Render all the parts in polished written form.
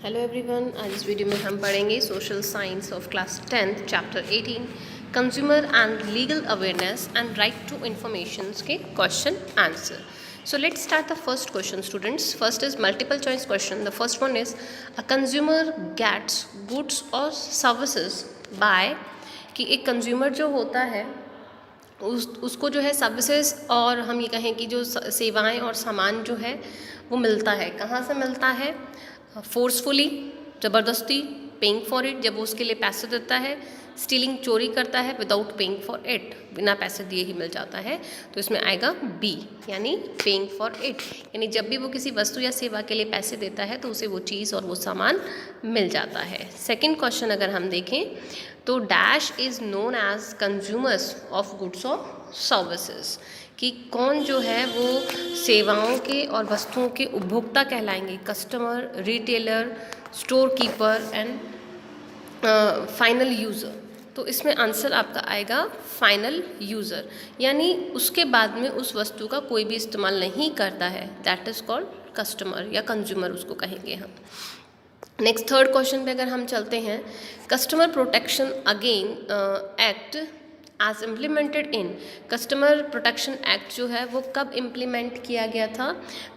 Hello everyone, आज इस video में हम पढ़ेंगे social science of class 10th chapter 18 consumer and legal awareness and right to information के question answer. So let's start the first question, students. First is multiple choice question. The first one is a consumer gets goods or services by कि एक consumer जो होता है उसको जो है services और हम ये कहें कि जो सेवाएं और सामान जो है वो मिलता है. कहाँ से मिलता है? फोर्सफुली, ज़बरदस्ती, पेइंग फॉर इट, जब वो उसके लिए पैसे देता है. स्टीलिंग, चोरी करता है विदाउट पेइंग फॉर इट, बिना पैसे दिए ही मिल जाता है. तो इसमें आएगा बी, यानी पेइंग फॉर इट. यानी जब भी वो किसी वस्तु या सेवा के लिए पैसे देता है तो उसे वो चीज़ और वो सामान मिल जाता है. सेकंड क्वेश्चन अगर हम देखें तो dash is known as consumers of goods और सर्विसेज, कि कौन जो है वो सेवाओं के और वस्तुओं के उपभोक्ता कहलाएंगे? Customer, retailer, store keeper and final user. तो इसमें आंसर आपका आएगा फाइनल यूज़र, यानी उसके बाद में उस वस्तु का कोई भी इस्तेमाल नहीं करता है. दैट इज़ कॉल्ड कस्टमर या कंज्यूमर उसको कहेंगे हम. नेक्स्ट थर्ड क्वेश्चन पे अगर हम चलते हैं, customer protection again act as implemented in. Customer protection act जो है वो कब इम्प्लीमेंट किया गया था?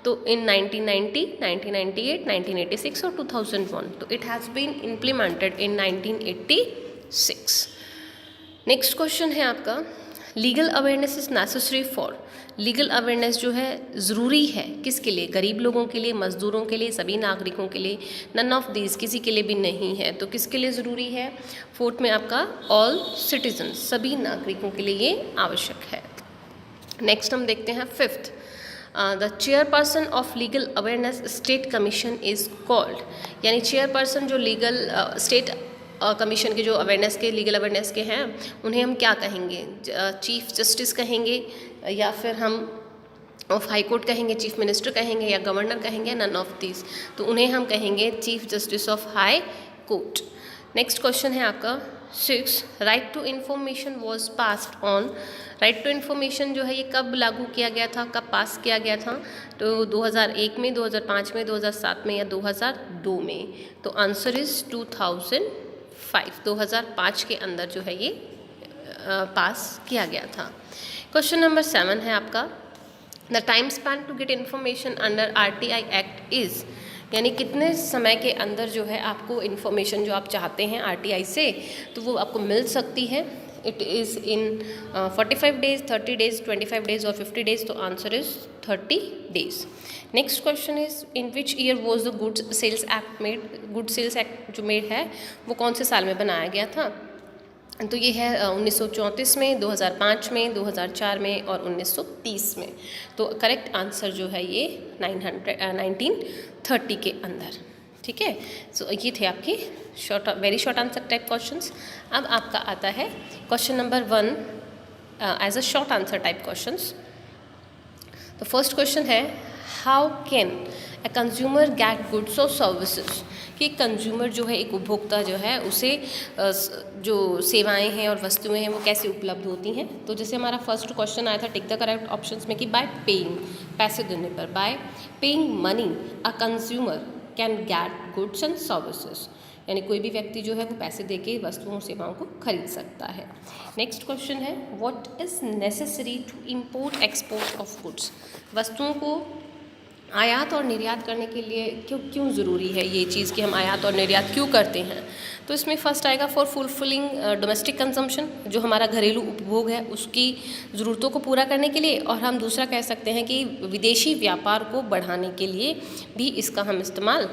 तो इन 1990, 1998, 1986 और 2001. तो it has been implemented in 1986. Next question है आपका, legal awareness is necessary for. Legal awareness जो है ज़रूरी है किसके लिए? गरीब लोगों के लिए, मज़दूरों के लिए, सभी नागरिकों के लिए. नन ऑफ दीज, किसी के लिए भी नहीं है. तो किसके लिए ज़रूरी है? फोर्थ में आपका ऑल सिटीजन, सभी नागरिकों के लिए ये आवश्यक है. नेक्स्ट हम देखते हैं fifth, the chairperson of legal awareness state commission is called. यानी चेयरपर्सन जो लीगल स्टेट कमीशन के जो अवेयरनेस के, लीगल अवेयरनेस के हैं, उन्हें हम क्या कहेंगे? चीफ जस्टिस कहेंगे, या फिर हम ऑफ हाई कोर्ट कहेंगे, चीफ मिनिस्टर कहेंगे, या गवर्नर कहेंगे? None of this. तो उन्हें हम कहेंगे chief justice of high court. Next question है आपका six, right to information was passed on. Right to information जो है ये कब लागू किया गया था, कब पास किया गया था? तो 2001 में, 2005 में, 2007 में या 2002 में? तो आंसर इज़ 2005. 2005 के अंदर जो है ये पास किया गया था. क्वेश्चन नंबर 7 है आपका, the time span to get information under RTI act is. यानी कितने समय के अंदर जो है आपको इन्फॉर्मेशन जो आप चाहते हैं RTI से तो वो आपको मिल सकती है. It is in 45 days, 30 days, 25 days और 50 डेज. तो answer is 30 days. Next question is, in which year was the goods sales act made. Good sales act जो मेड है वो कौन से साल में बनाया गया था? तो ये है 1934 में, 2005 में, 2004 में और 1930 में. तो करेक्ट आंसर जो है ये 1930 के अंदर. ठीक है. सो ये थे आपके short, very short answer type questions. अब आपका आता है question number 1 as a short answer type questions. तो फर्स्ट क्वेश्चन है, how can a consumer get goods और सर्विसेज. कि कंज्यूमर जो है, एक उपभोक्ता जो है, उसे जो सेवाएं हैं और वस्तुएं हैं वो कैसे उपलब्ध होती हैं. तो जैसे हमारा फर्स्ट क्वेश्चन आया था, टिक द करेक्ट ऑप्शंस में, कि बाय पेइंग, पैसे देने पर. Bye paying money a consumer can get goods and services. यानी कोई भी व्यक्ति जो है वो पैसे देके वस्तुओं और सेवाओं को खरीद सकता है. नेक्स्ट क्वेश्चन है, what is necessary to import export of goods. वस्तुओं को आयात और निर्यात करने के लिए क्यों ज़रूरी है ये चीज़ कि हम आयात और निर्यात क्यों करते हैं? तो इसमें फर्स्ट आएगा फॉर फुलफिलिंग डोमेस्टिक कंजम्पशन, जो हमारा घरेलू उपभोग है उसकी ज़रूरतों को पूरा करने के लिए. और हम दूसरा कह सकते हैं कि विदेशी व्यापार को बढ़ाने के लिए भी इसका हम इस्तेमाल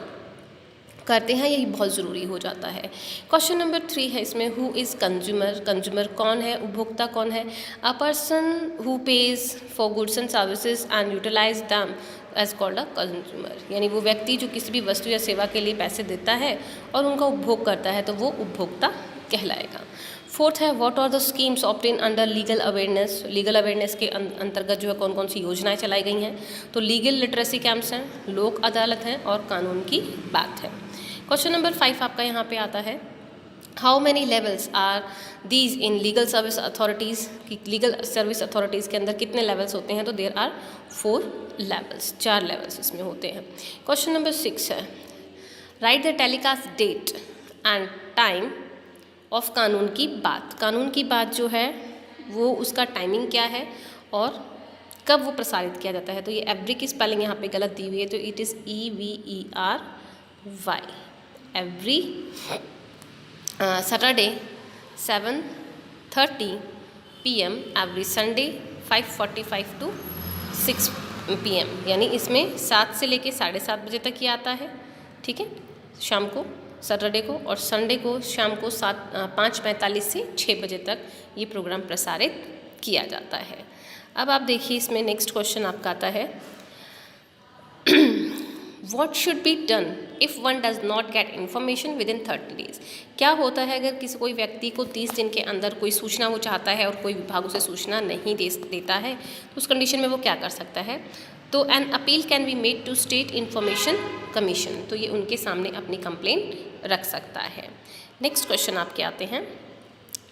करते हैं. यही बहुत ज़रूरी हो जाता है. क्वेश्चन नंबर 3 है इसमें, हु इज़ कंज्यूमर. कंज्यूमर कौन है, उपभोक्ता कौन है? A person who pays for goods and services and utilize them as called a consumer. यानी वो व्यक्ति जो किसी भी वस्तु या सेवा के लिए पैसे देता है और उनका उपभोग करता है तो वो उपभोक्ता कहलाएगा. फोर्थ है, what are the schemes obtain under legal awareness. Legal awareness के अंतर्गत जो है कौन कौन सी योजनाएं चलाई गई हैं? तो लीगल लिटरेसी कैंप्स हैं, लोक अदालत हैं और कानून की बात है. क्वेश्चन नंबर 5 आपका यहाँ पे आता है, how many levels are these in legal service authorities. कि लीगल सर्विस अथॉरिटीज़ के अंदर कितने लेवल्स होते हैं? तो देयर आर 4 लेवल्स, 4 लेवल्स इसमें होते हैं. क्वेश्चन नंबर 6 है, write the telecast date and time of कानून की बात। कानून की बात जो है वो उसका टाइमिंग क्या है और कब वो प्रसारित किया जाता है। तो ये एवरी की स्पेलिंग यहाँ पे गलत दी हुई है, तो it is EVERY। Every Saturday 7:30 PM, every Sunday 5:45 to 6 PM, यानी इसमें 7 से लेके 7:30 बजे तक ये आता है, ठीक है, शाम को सैटरडे को, और संडे को शाम को 5:45 से 6 बजे तक ये प्रोग्राम प्रसारित किया जाता है। अब आप देखिए इसमें नेक्स्ट क्वेश्चन आपका आता है, What should be done if one does not get information within 30 days? क्या होता है अगर कोई व्यक्ति को 30 दिन के अंदर कोई सूचना वो चाहता है और कोई विभाग उसे सूचना नहीं देता है, तो उस कंडीशन में वो क्या कर सकता है। तो an appeal can be made to state information commission, तो ये उनके सामने अपनी कंप्लेंट रख सकता है। नेक्स्ट क्वेश्चन आपके आते हैं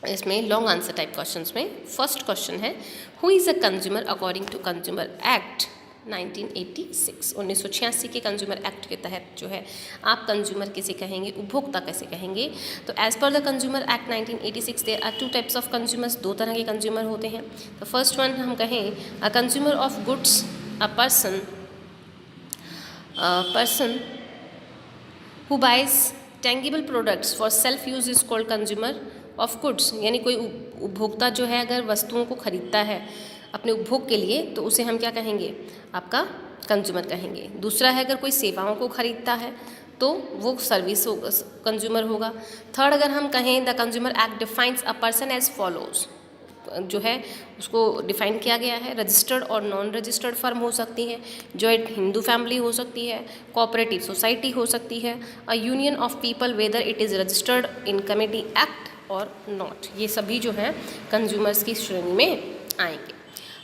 इसमें लॉन्ग आंसर टाइप क्वेश्चंस में। फर्स्ट क्वेश्चन है, who is a consumer according to consumer act 1986। 1986 के कंज्यूमर एक्ट के तहत जो है आप कंज्यूमर किसे कहेंगे, उपभोक्ता कैसे कहेंगे। तो as per the consumer act 1986 there are 2 types of consumers, 2 तरह के कंज्यूमर होते हैं। तो फर्स्ट वन हम कहें a consumer of goods, a person who buys tangible products for self use is called consumer of goods, यानी कोई उपभोक्ता जो है अगर वस्तुओं को खरीदता है अपने उपभोग के लिए तो उसे हम क्या कहेंगे, आपका कंज्यूमर कहेंगे। दूसरा है अगर कोई सेवाओं को खरीदता है तो वो सर्विस कंज्यूमर होगा। थर्ड अगर हम कहें the consumer act defines a person as follows, जो है उसको डिफाइन किया गया है, रजिस्टर्ड और नॉन रजिस्टर्ड फर्म हो सकती है, जॉइंट हिंदू फैमिली हो सकती है, कोऑपरेटिव सोसाइटी हो सकती है, a union of people whether it is registered in committee act और नॉट, ये सभी जो हैं कंज्यूमर्स की श्रेणी में आएंगे।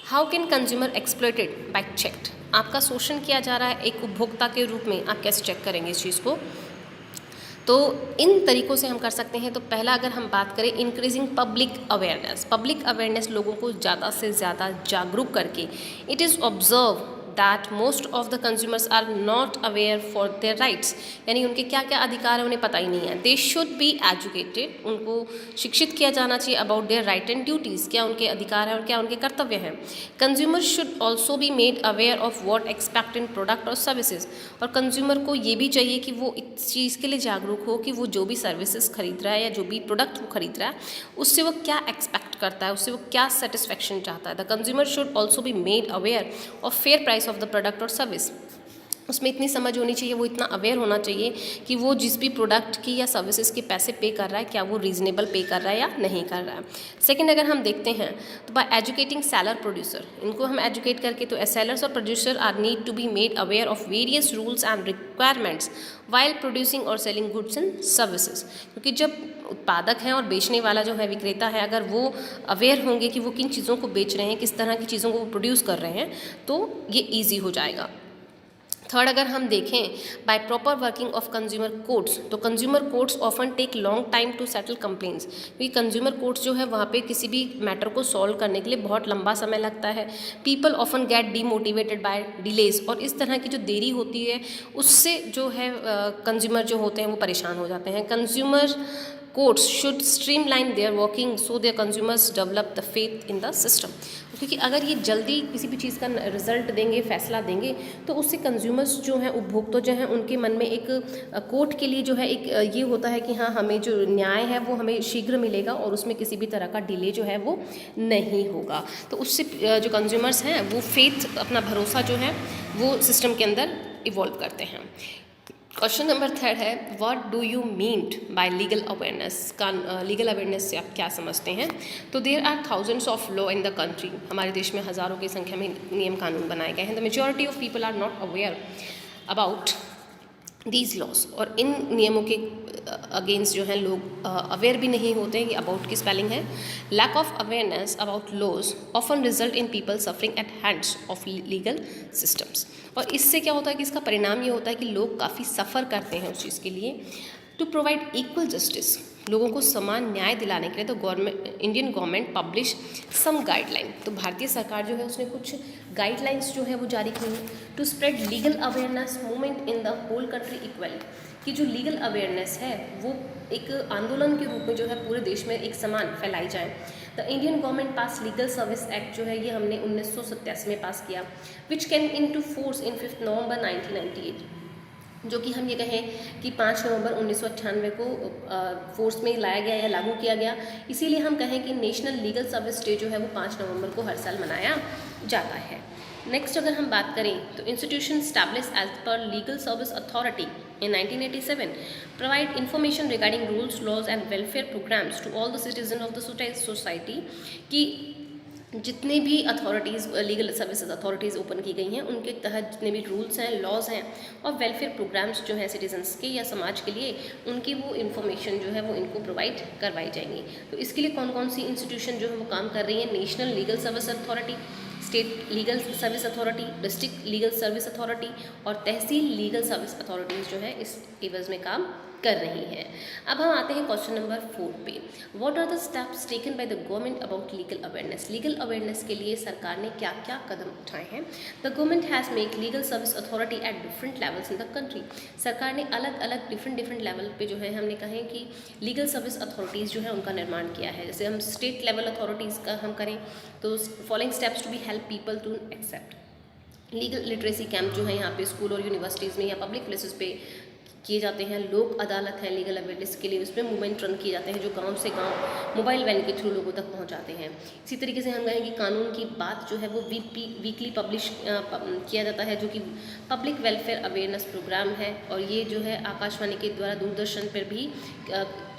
How can consumer exploited bye checked, आपका शोषण किया जा रहा है एक उपभोक्ता के रूप में, आप कैसे चेक करेंगे इस चीज़ को। तो इन तरीक़ों से हम कर सकते हैं। तो पहला अगर हम बात करें इंक्रीजिंग पब्लिक अवेयरनेस, लोगों को ज़्यादा से ज़्यादा जागरूक करके, it is observe that most of the consumers are not aware for their rights, यानी उनके क्या क्या अधिकार है उन्हें पता ही नहीं है। दे शुड बी एजुकेटेड, उनको शिक्षित किया जाना चाहिए about their right and duties, क्या उनके अधिकार हैं और क्या उनके कर्तव्य हैं। Consumer should also be made aware of what expect in product और सर्विसेज, और कंज्यूमर को ये भी चाहिए कि वो इस चीज़ के लिए जागरूक हो कि वो जो भी सर्विसेज खरीद रहा है या जो भी प्रोडक्ट वो खरीद रहा है उससे वो क्या एक्सपेक्ट करता है, उससे वो क्या सेटिस्फेक्शन चाहता है। The consumer should also be made aware of fair price of the product और सर्विस, उसमें इतनी समझ होनी चाहिए, वो इतना अवेयर होना चाहिए कि वो जिस भी प्रोडक्ट की या सर्विसेज के पैसे पे कर रहा है क्या वो रीजनेबल पे कर रहा है या नहीं कर रहा है। सेकंड अगर हम देखते हैं तो बाय एजुकेटिंग सेलर प्रोड्यूसर, इनको हम एजुकेट करके, तो सेलर्स और producer are need to be made aware of various rules and requirements while producing और सेलिंग गुड्स एंड सर्विसेज, क्योंकि जब उत्पादक हैं और बेचने वाला जो है विक्रेता है, अगर वो अवेयर होंगे कि वो किन चीज़ों को बेच रहे हैं, किस तरह की चीज़ों को वो प्रोड्यूस कर रहे हैं, तो ये ईजी हो जाएगा। थर्ड अगर हम देखें by proper working of consumer courts, तो consumer courts often take long time to settle complaints, क्योंकि कंज्यूमर कोर्ट्स जो है वहाँ पे किसी भी मैटर को सॉल्व करने के लिए बहुत लंबा समय लगता है। People often get demotivated by delays, और इस तरह की जो देरी होती है उससे जो है कंज्यूमर जो होते हैं वो परेशान हो जाते हैं। Consumer courts should streamline their working so their consumers develop the faith in the system, क्योंकि अगर ये जल्दी किसी भी चीज़ का रिजल्ट देंगे, फैसला देंगे, तो उससे कंज्यूमर्स जो हैं, उपभोक्ता जो हैं, उनके मन में एक कोर्ट के लिए जो है एक ये होता है कि हाँ हमें जो न्याय है वो हमें शीघ्र मिलेगा और उसमें किसी भी तरह का डिले जो है वो नहीं होगा। तो उससे जो कंज्यूमर्स हैं वो फेथ, अपना भरोसा जो है वो सिस्टम के अंदर इवॉल्व करते हैं। क्वेश्चन नंबर थर्ड है, what do you mean by legal awareness, legal awareness से आप क्या समझते हैं। तो there are thousands of law in the country, हमारे देश में हज़ारों की संख्या में नियम कानून बनाए गए हैं। The majority of people are not aware about these laws, और इन नियमों के अगेंस्ट जो है लोग अवेयर भी नहीं होते हैं कि अबाउट की स्पेलिंग है। Lack of awareness about laws often result in people suffering at hands of legal systems, और इससे क्या होता है कि इसका परिणाम ये होता है कि लोग काफ़ी सफ़र करते हैं उस चीज़ के लिए टू प्रोवाइड इक्वल जस्टिस, लोगों को समान न्याय दिलाने के लिए तो इंडियन गवर्नमेंट पब्लिश सम गाइडलाइन, तो भारतीय सरकार जो है उसने कुछ गाइडलाइंस जो है वो जारी की है। To spread legal awareness movement in the whole country equally, कि जो लीगल अवेयरनेस है वो एक आंदोलन के रूप में जो है पूरे देश में एक समान फैलाई जाए। The Indian government pass legal service act जो है ये हमने 1987 में पास किया, which can into force in 5 November 1998, जो कि हम ये कहें कि 5 नवंबर 1998 को फोर्स में लाया गया या लागू किया गया। इसीलिए हम कहें कि नेशनल लीगल सर्विस डे जो है वो 5 नवंबर को हर साल मनाया जाता है। नेक्स्ट अगर हम बात करें तो institution establish as per legal service authority in 1987 provide information regarding rules, laws and welfare programs to all the citizens of the society, कि जितने भी authorities legal services authorities open की गई हैं उनके तहत जितने भी रूल्स हैं, लॉज हैं और वेलफेयर प्रोग्राम्स जो हैं सिटीजन्स के या समाज के लिए, उनकी वो इन्फॉर्मेशन जो है वो इनको प्रोवाइड करवाई जाएंगी। तो इसके लिए कौन कौन सी इंस्टीट्यूशन जो है वो काम कर रही हैं? National legal service authority, state legal service authority, district legal service authority और तहसील लीगल सर्विस अथॉरिटीज़ जो है इस एवज में काम कर रही हैं। अब हम आते हैं क्वेश्चन नंबर 4 पे। What are the steps taken by the government about legal awareness? Legal awareness के लिए सरकार ने क्या क्या कदम उठाए हैं? The government has make legal service authority at different levels in the country. सरकार ने अलग अलग डिफरेंट लेवल पे जो है हमने कहें कि लीगल सर्विस अथॉरिटीज़ जो है उनका निर्माण किया है। जैसे हम स्टेट लेवल अथॉरिटीज़ का हम करें तो following steps to be help people to accept. Legal literacy camp जो है यहाँ पे स्कूल और यूनिवर्सिटीज़ में या पब्लिक प्लेसेस पे किए जाते हैं। लोक अदालत है लीगल अवेयरनेस के लिए, उसमें मूवमेंट रन किए जाते हैं जो गांव से गांव मोबाइल वैन के थ्रू लोगों तक पहुंचाते हैं। इसी तरीके से हम कहें कि कानून की बात जो है वो वीकली पब्लिश किया जाता है, जो कि पब्लिक वेलफेयर अवेयरनेस प्रोग्राम है और ये जो है आकाशवाणी के द्वारा दूरदर्शन पर भी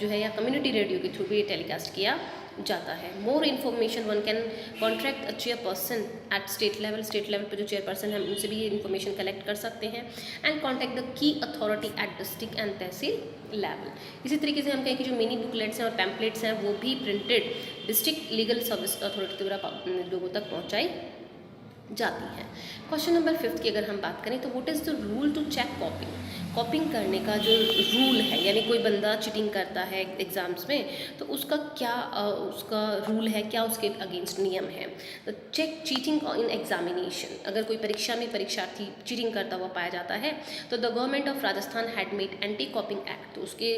जो है या कम्युनिटी रेडियो के थ्रू भी टेलीकास्ट किया जाता है। More information one can contract a chairperson at state level पे जो चेयरपर्सन है उनसे भी ये इन्फॉर्मेशन कलेक्ट कर सकते हैं। And contact the key authority at district and tehsil level. इसी तरीके से हम कहें कि जो मिनी बुकलेट्स हैं और पैम्पलेट्स हैं वो भी printed district legal service authority द्वारा लोगों तक पहुँचाई जाती है। क्वेश्चन नंबर 5 की अगर हम बात करें तो what is the rule to check copying करने का जो रूल है, यानी कोई बंदा चीटिंग करता है एग्ज़ाम्स में तो उसका क्या उसका रूल है, क्या उसके अगेंस्ट नियम है। तो चेक चीटिंग इन एग्जामिनेशन, अगर कोई परीक्षा में परीक्षार्थी चीटिंग करता हुआ पाया जाता है तो the government of Rajasthan had made anti कॉपिंग act, तो उसके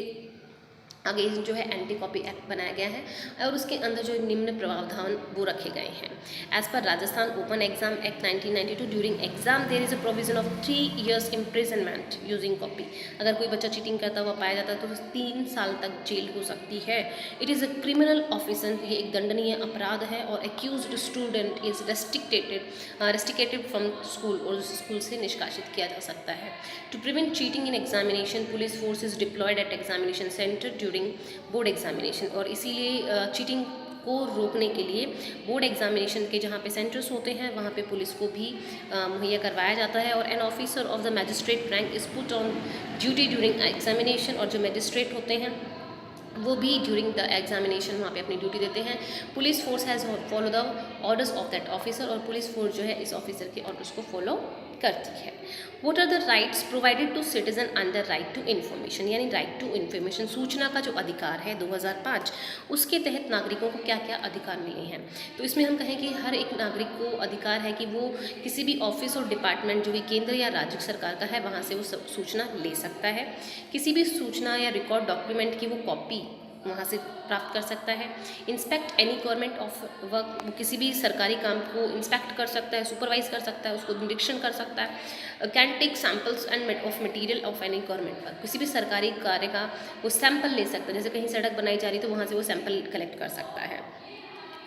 अगेंस्ट जो है एंटी कॉपी एक्ट बनाया गया है और उसके अंदर जो निम्न प्रावधान वो रखे गए हैं। As per Rajasthan open exam act 1992 during exam there is a provision of 3 years imprisonment using copy. अगर कोई बच्चा चीटिंग करता हुआ पाया जाता है तो 3 साल तक जेल हो सकती है। It is a criminal offence, ये एक दंडनीय अपराध है और accused student is restricted from school और स्कूल से निष्कासित किया जा सकता है। To prevent cheating in examination police force is deployed at examination centre during board examination, और इसीलिए चीटिंग को रोकने के लिए बोर्ड एग्जामिनेशन के जहाँ पे सेंटर्स होते हैं वहाँ पे पुलिस को भी मुहैया करवाया जाता है। और an officer of the magistrate rank is put on duty during examination, और जो मैजिस्ट्रेट होते हैं वो भी ड्यूरिंग द एग्जामिनेशन वहाँ पे अपनी ड्यूटी देते हैं। Police force has follow the orders of that officer, और पुलिस फोर्स जो है इस ऑफिसर के ऑर्डर्स को फॉलो करती है। What are the rights provided to citizen under right to information, यानी राइट टू इन्फॉर्मेशन सूचना का जो अधिकार है 2005 उसके तहत नागरिकों को क्या क्या अधिकार मिले हैं। तो इसमें हम कहें कि हर एक नागरिक को अधिकार है कि वो किसी भी ऑफिस और डिपार्टमेंट जो कि केंद्र या राज्य सरकार का है वहाँ से वो सब सूचना ले सकता है। किसी भी सूचना या रिकॉर्ड डॉक्यूमेंट की वो कॉपी वहाँ से प्राप्त कर सकता है। Inspect any government of work, वो किसी भी सरकारी काम को इंस्पेक्ट कर सकता है, सुपरवाइज कर सकता है, उसको निरीक्षण कर सकता है। Can take samples and of material of any government work, किसी भी सरकारी कार्य का वो सैंपल ले सकता है। जैसे कहीं सड़क बनाई जा रही तो वहाँ से वो सैंपल कलेक्ट कर सकता है।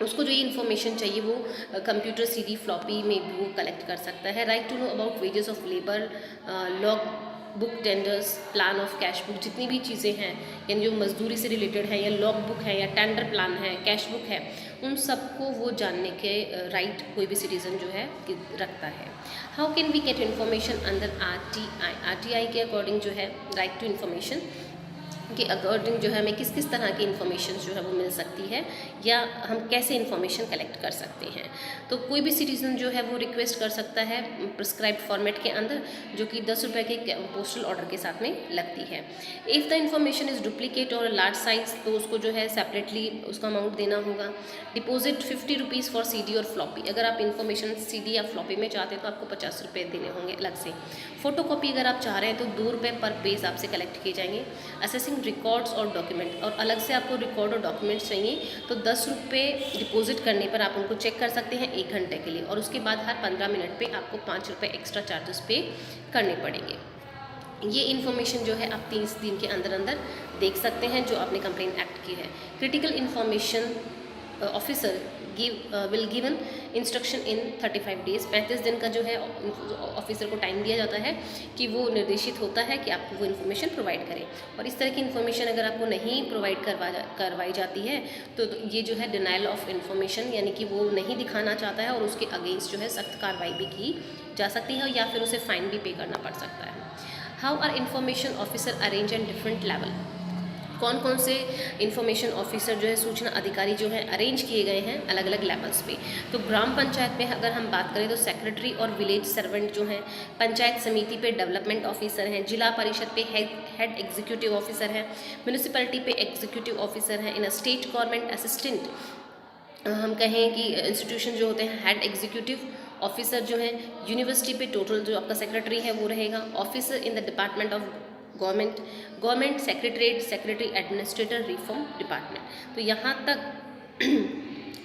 उसको जो ये इन्फॉर्मेशन चाहिए वो कंप्यूटर CD फ्लॉपी में भी वो कलेक्ट कर सकता है। Right to know about wages of labour, log book, tenders, plan of cash book, जितनी भी चीज़ें हैं यानी जो मजदूरी से रिलेटेड है या लॉग बुक है या टेंडर प्लान है, कैश बुक है, उन सबको वो जानने के राइट कोई भी सिटीज़न जो है रखता है। How can we get information under RTI के अकॉर्डिंग जो है राइट टू इन्फॉर्मेशन कि अकॉर्डिंग जो है हमें किस किस तरह की इन्फॉर्मेशन जो है वो मिल सकती है या हम कैसे इन्फॉर्मेशन कलेक्ट कर सकते हैं। तो कोई भी सिटीज़न जो है वो रिक्वेस्ट कर सकता है प्रिस्क्राइब्ड फॉर्मेट के अंदर, जो कि 10 रुपये के पोस्टल ऑर्डर के साथ में लगती है। If the information is duplicate और लार्ज साइज, तो उसको जो है सेपरेटली उसका अमाउंट देना होगा। डिपॉजिट 50 रुपीज़ फॉर CD और फ्लॉपी, अगर आप इन्फॉर्मेशन CD या फ्लॉपी में चाहते हैं तो आपको 50 रुपये देने होंगे अलग से। फ़ोटो कॉपी अगर आप चाह रहे हैं तो 2 रुपये पर पेज आपसे कलेक्ट किए जाएंगे। असेसिंग रिकॉर्ड्स और डॉक्यूमेंट, और अलग से आपको रिकॉर्ड और डॉक्यूमेंट्स चाहिए तो 10 रुपये डिपॉजिट करने पर आप उनको चेक कर सकते हैं 1 घंटे के लिए, और उसके बाद हर 15 मिनट पे आपको 5 रुपये एक्स्ट्रा चार्जेस पे करने पड़ेंगे। ये इन्फॉर्मेशन जो है आप 30 दिन के अंदर अंदर देख सकते हैं जो आपने कंप्लेन एक्ट की है। Critical information officer will given instruction in 35 days, 35 दिन का जो है ऑफिसर को टाइम दिया जाता है कि वो निर्देशित होता है कि आपको वो इन्फॉर्मेशन प्रोवाइड करें। और इस तरह की इन्फॉर्मेशन अगर आपको नहीं प्रोवाइड करवाई जाती है तो ये जो है डिनाइल ऑफ इन्फॉर्मेशन, यानी कि वो नहीं दिखाना चाहता है और उसके अगेंस्ट जो है सख्त कार्रवाई भी की जा सकती है या फिर उसे फ़ाइन भी पे करना पड़ सकता है। How are information officer arrange at different level, कौन कौन से इन्फॉर्मेशन ऑफिसर जो है सूचना अधिकारी जो है अरेंज किए गए हैं अलग अलग लेवल्स पे। तो ग्राम पंचायत में अगर हम बात करें तो सेक्रेटरी और विलेज सर्वेंट जो हैं, पंचायत समिति पे डेवलपमेंट ऑफिसर हैं, जिला परिषद पे हेड एग्जीक्यूटिव ऑफिसर हैं, म्यूनिसिपैलिटी पे एग्जीक्यूटिव ऑफिसर हैं, इन स्टेट गवर्नमेंट असिस्टेंट हम कहें कि इंस्टीट्यूशन जो होते हैं हेड एग्जीक्यूटिव ऑफिसर जो हैं, यूनिवर्सिटी पे टोटल जो आपका सेक्रेटरी है वो रहेगा, officer in the department of government secretariat, secretary administrator, reform department. तो यहाँ तक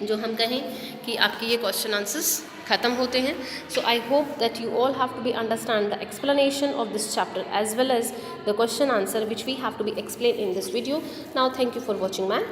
जो हम कहें कि आपके ये क्वेश्चन आंसर्स ख़त्म होते हैं। So I hope that you all have to be understand the explanation of this chapter as well as the question answer which we have to be explain in this video. Now thank you for watching my